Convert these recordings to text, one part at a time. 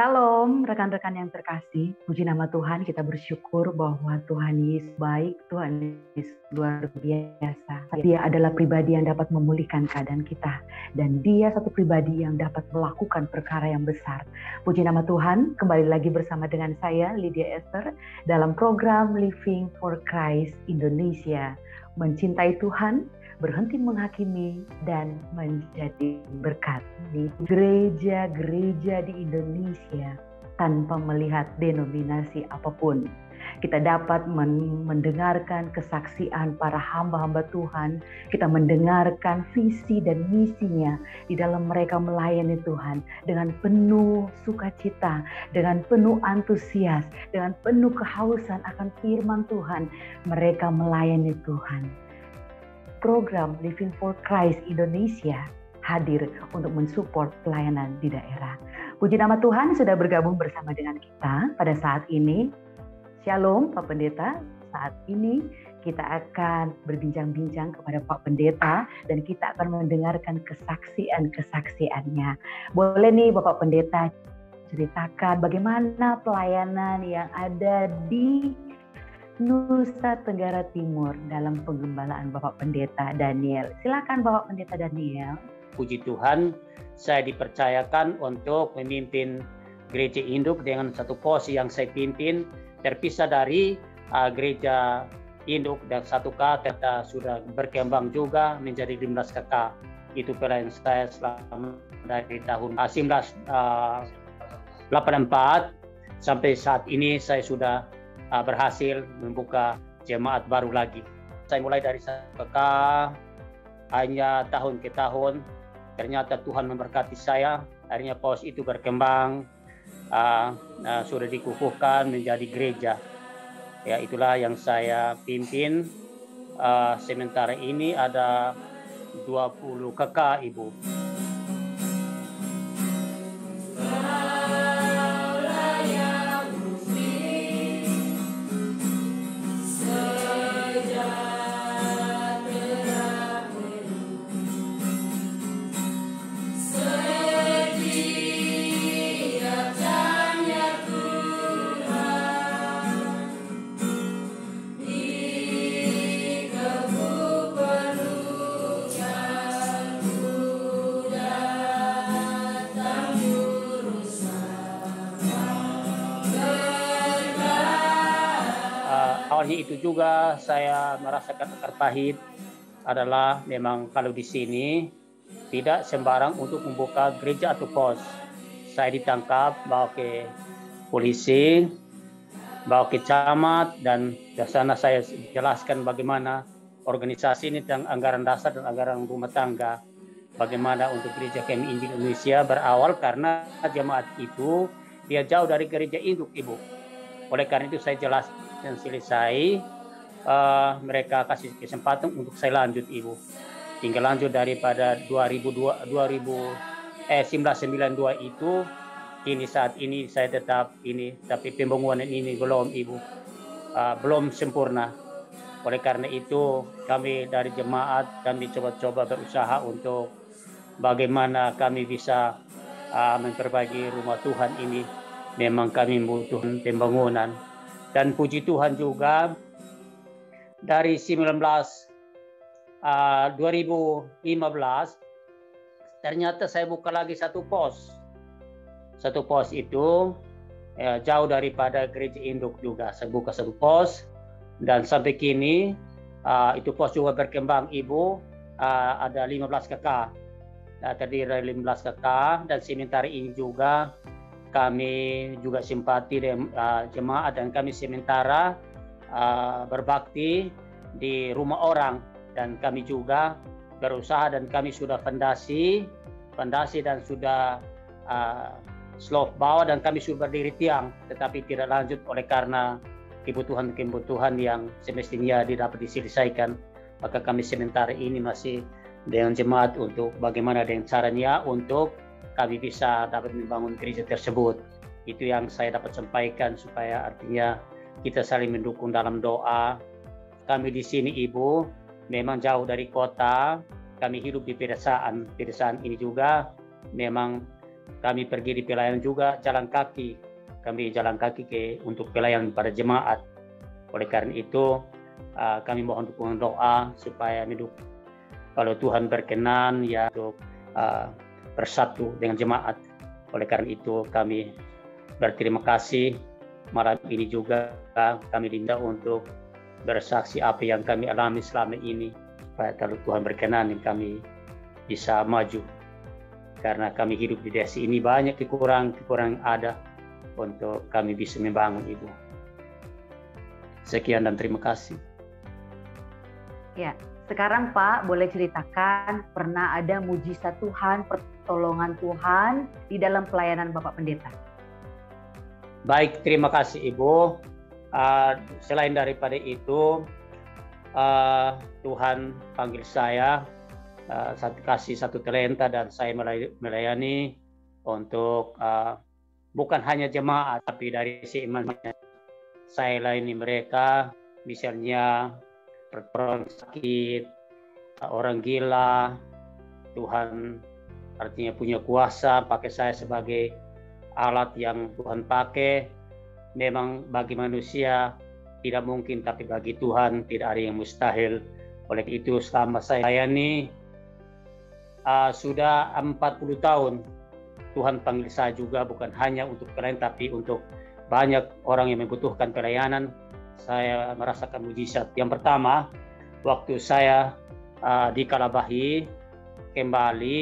Shalom, rekan-rekan yang terkasih. Puji nama Tuhan, kita bersyukur bahwa Tuhan Yesus baik, Tuhan Yesus luar biasa. Dia adalah pribadi yang dapat memulihkan keadaan kita. Dan dia satu pribadi yang dapat melakukan perkara yang besar. Puji nama Tuhan, kembali lagi bersama dengan saya, Lydia Esther, dalam program Living for Christ Indonesia. Mencintai Tuhan, berhenti menghakimi, dan menjadi berkat di gereja-gereja di Indonesia tanpa melihat denominasi apapun. Kita dapat mendengarkan kesaksian para hamba-hamba Tuhan, kita mendengarkan visi dan misinya di dalam mereka melayani Tuhan dengan penuh sukacita, dengan penuh antusias, dengan penuh kehausan akan firman Tuhan. Mereka melayani Tuhan. Program Living for Christ Indonesia hadir untuk mensupport pelayanan di daerah. Puji nama Tuhan sudah bergabung bersama dengan kita pada saat ini. Shalom Pak Pendeta, saat ini kita akan berbincang-bincang kepada Pak Pendeta dan kita akan mendengarkan kesaksian-kesaksiannya. Boleh nih Bapak Pendeta ceritakan bagaimana pelayanan yang ada di Nusa Tenggara Timur dalam penggembalaan Bapak Pendeta Daniel. Silakan Bapak Pendeta Daniel. Puji Tuhan, saya dipercayakan untuk memimpin gereja induk dengan satu posisi yang saya pimpin, terpisah dari gereja induk dan 1K, kita sudah berkembang juga menjadi 15 KK. Itu pelayanan saya selama dari tahun 1984 sampai saat ini saya sudah berhasil membuka jemaat baru lagi. Saya mulai dari 1K, hanya tahun ke tahun, ternyata Tuhan memberkati saya, akhirnya pos itu berkembang, sudah dikukuhkan menjadi gereja. Ya, itulah yang saya pimpin. Sementara ini ada 20 KK, Ibu. Awalnya itu juga saya merasakan akar pahit adalah memang kalau di sini tidak sembarang untuk membuka gereja atau pos. Saya ditangkap, bawa ke polisi, bawa ke camat, dan di sana saya jelaskan bagaimana organisasi ini tentang anggaran dasar dan anggaran rumah tangga. Bagaimana untuk gereja kami di Indonesia berawal karena jemaat itu dia jauh dari gereja induk, Ibu. Oleh karena itu saya jelaskan dan selesai, mereka kasih kesempatan untuk saya lanjut, Ibu. Tinggal lanjut daripada 1992 itu, kini saat ini saya tetap ini, tapi pembangunan ini belum, Ibu, belum sempurna. Oleh karena itu kami dari jemaat, kami coba-coba berusaha untuk bagaimana kami bisa memperbaiki rumah Tuhan ini. Memang kami membutuhkan pembangunan. Dan puji Tuhan juga dari 2015 ternyata saya buka lagi satu pos. Satu pos itu jauh daripada gereja induk juga. Saya buka satu pos dan sampai kini itu pos juga berkembang, Ibu. Ada 15 KK. Terdiri dari 15 KK dan sementara ini juga kami juga simpati dengan jemaat dan kami sementara berbakti di rumah orang dan kami juga berusaha dan kami sudah fondasi dan sudah slope bawah dan kami sudah berdiri tiang tetapi tidak lanjut oleh karena kebutuhan yang semestinya dapat diselesaikan. Maka kami sementara ini masih dengan jemaat untuk bagaimana dengan caranya untuk kami bisa dapat membangun gereja tersebut. Itu yang saya dapat sampaikan supaya artinya kita saling mendukung dalam doa. Kami di sini, Ibu, memang jauh dari kota. Kami hidup di pedesaan. Pedesaan ini juga memang Kami pergi di pelayanan juga jalan kaki. Kami jalan kaki untuk pelayanan pada jemaat. Oleh karena itu, kami mohon dukungan doa supaya hidup. Kalau Tuhan berkenan ya untuk bersatu dengan jemaat. Oleh karena itu kami berterima kasih. Malam ini juga kami diminta untuk bersaksi apa yang kami alami selama ini. Supaya kalau Tuhan berkenan kami bisa maju. Karena kami hidup di desa ini banyak kekurangan ada untuk kami bisa membangun itu. Sekian dan terima kasih. Ya, sekarang Pak boleh ceritakan pernah ada mujizat Tuhan, pertolongan Tuhan di dalam pelayanan Bapak Pendeta. Baik, terima kasih Ibu. Selain daripada itu, Tuhan panggil saya kasih satu talenta dan saya melayani untuk bukan hanya jemaat tapi dari seiman saya layani mereka, misalnya orang sakit, orang gila. Tuhan artinya punya kuasa pakai saya sebagai alat yang Tuhan pakai. Memang bagi manusia tidak mungkin, tapi bagi Tuhan tidak ada yang mustahil. Oleh itu selama saya layani sudah 40 tahun Tuhan panggil saya juga bukan hanya untuk pelayanan tapi untuk banyak orang yang membutuhkan pelayanan. Saya merasakan mujizat. Yang pertama, waktu saya di Kalabahi kembali,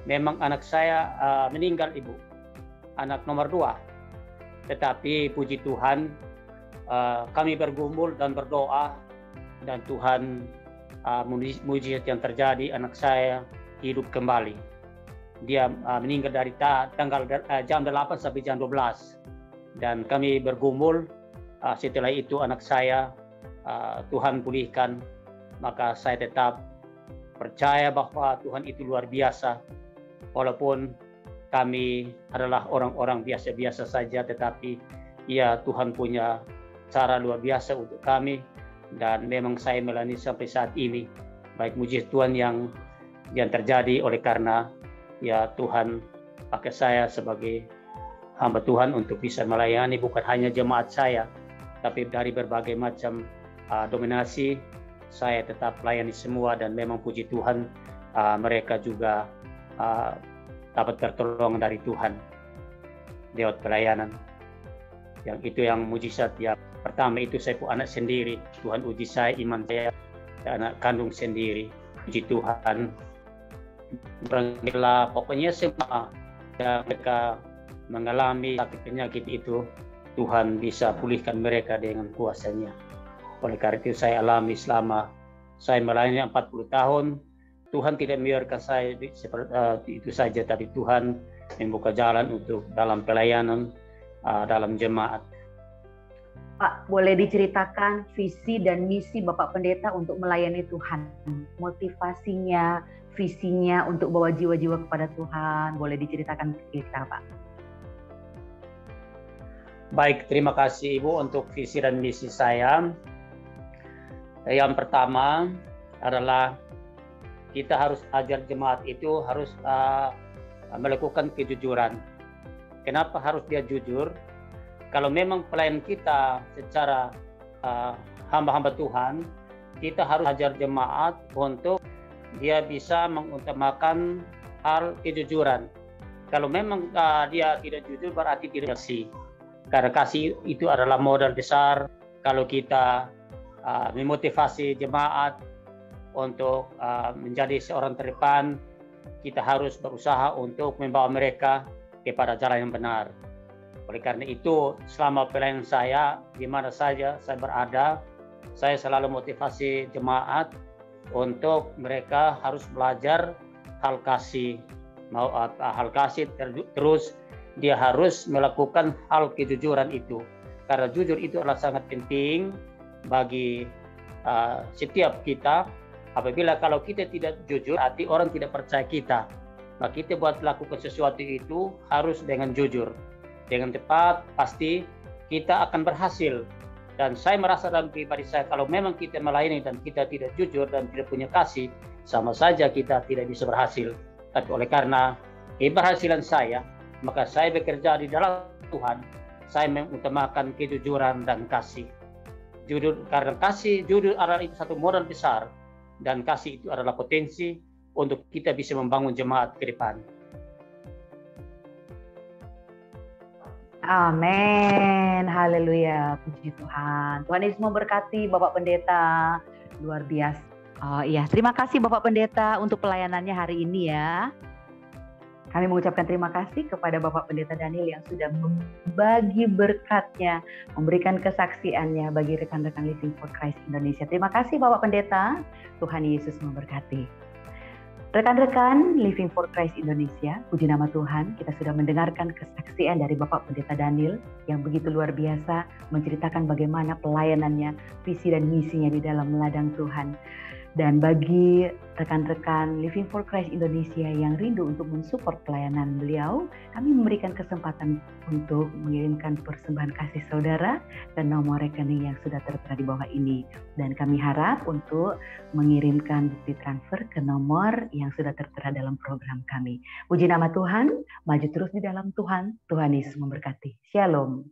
memang anak saya meninggal Ibu, anak nomor 2. Tetapi puji Tuhan kami bergumul dan berdoa dan Tuhan mujizat yang terjadi, anak saya hidup kembali. Dia meninggal dari tanggal jam 8 sampai jam 12. Dan kami bergumul, setelah itu anak saya Tuhan pulihkan. Maka saya tetap percaya bahwa Tuhan itu luar biasa. Walaupun kami adalah orang-orang biasa-biasa saja, tetapi ya Tuhan punya cara luar biasa untuk kami. Dan memang saya melayani sampai saat ini. Baik mujizat Tuhan yang terjadi oleh karena ya Tuhan pakai saya sebagai hamba Tuhan untuk bisa melayani bukan hanya jemaat saya, tapi dari berbagai macam dominasi saya tetap layani semua dan memang puji Tuhan mereka juga dapat pertolongan dari Tuhan lewat pelayanan. Yang itu yang mujizat yang pertama itu saya pun anak sendiri. Tuhan uji saya, iman saya, anak kandung sendiri. Puji Tuhan. Pokoknya semua yang mereka mengalami sakit penyakit itu Tuhan bisa pulihkan mereka dengan kuasa-Nya. Oleh karena itu saya alami selama saya melayani 40 tahun. Tuhan tidak membiarkan saya seperti itu saja, tapi Tuhan membuka jalan untuk dalam pelayanan dalam jemaat. Pak, boleh diceritakan visi dan misi Bapak Pendeta untuk melayani Tuhan, motivasinya, visinya untuk bawa jiwa-jiwa kepada Tuhan, boleh diceritakan kita Pak? Baik, terima kasih Ibu untuk visi dan misi saya. Yang pertama adalah kita harus ajar jemaat itu harus melakukan kejujuran. Kenapa harus dia jujur? Kalau memang pelayan kita secara hamba-hamba Tuhan, kita harus ajar jemaat untuk dia bisa mengutamakan hal kejujuran. Kalau memang dia tidak jujur berarti tidak kasih. Karena kasih itu adalah modal besar. Kalau kita memotivasi jemaat untuk menjadi seorang terdepan, kita harus berusaha untuk membawa mereka kepada jalan yang benar. Oleh karena itu, selama pelayanan saya, di mana saja saya berada, saya selalu motivasi jemaat untuk mereka harus belajar hal kasih. Hal kasih terus dia harus melakukan hal kejujuran itu. Karena jujur itu adalah sangat penting bagi setiap kita. Apabila kalau kita tidak jujur, arti orang tidak percaya kita. Maka kita buat lakukan sesuatu itu harus dengan jujur. Dengan tepat, pasti kita akan berhasil. Dan saya merasa dalam pribadi saya, kalau memang kita melayani dan kita tidak jujur dan tidak punya kasih, sama saja kita tidak bisa berhasil. Tapi oleh karena keberhasilan saya, maka saya bekerja di dalam Tuhan. Saya mengutamakan kejujuran dan kasih. Jujur, karena kasih, jujur adalah itu satu modal besar, dan kasih itu adalah potensi untuk kita bisa membangun jemaat ke depan. Amin, haleluya, puji Tuhan. Tuhan Yesus memberkati Bapak Pendeta, luar biasa. Oh iya, terima kasih Bapak Pendeta untuk pelayanannya hari ini ya. Kami mengucapkan terima kasih kepada Bapak Pendeta Daniel yang sudah membagi berkatnya, memberikan kesaksiannya bagi rekan-rekan Living for Christ Indonesia. Terima kasih Bapak Pendeta, Tuhan Yesus memberkati. Rekan-rekan Living for Christ Indonesia, puji nama Tuhan, kita sudah mendengarkan kesaksian dari Bapak Pendeta Daniel yang begitu luar biasa, menceritakan bagaimana pelayanannya, visi dan misinya di dalam ladang Tuhan. Dan bagi rekan-rekan Living for Christ Indonesia yang rindu untuk mensupport pelayanan beliau, kami memberikan kesempatan untuk mengirimkan persembahan kasih saudara dan nomor rekening yang sudah tertera di bawah ini. Dan kami harap untuk mengirimkan bukti transfer ke nomor yang sudah tertera dalam program kami. Puji nama Tuhan, maju terus di dalam Tuhan. Tuhan Yesus memberkati. Shalom.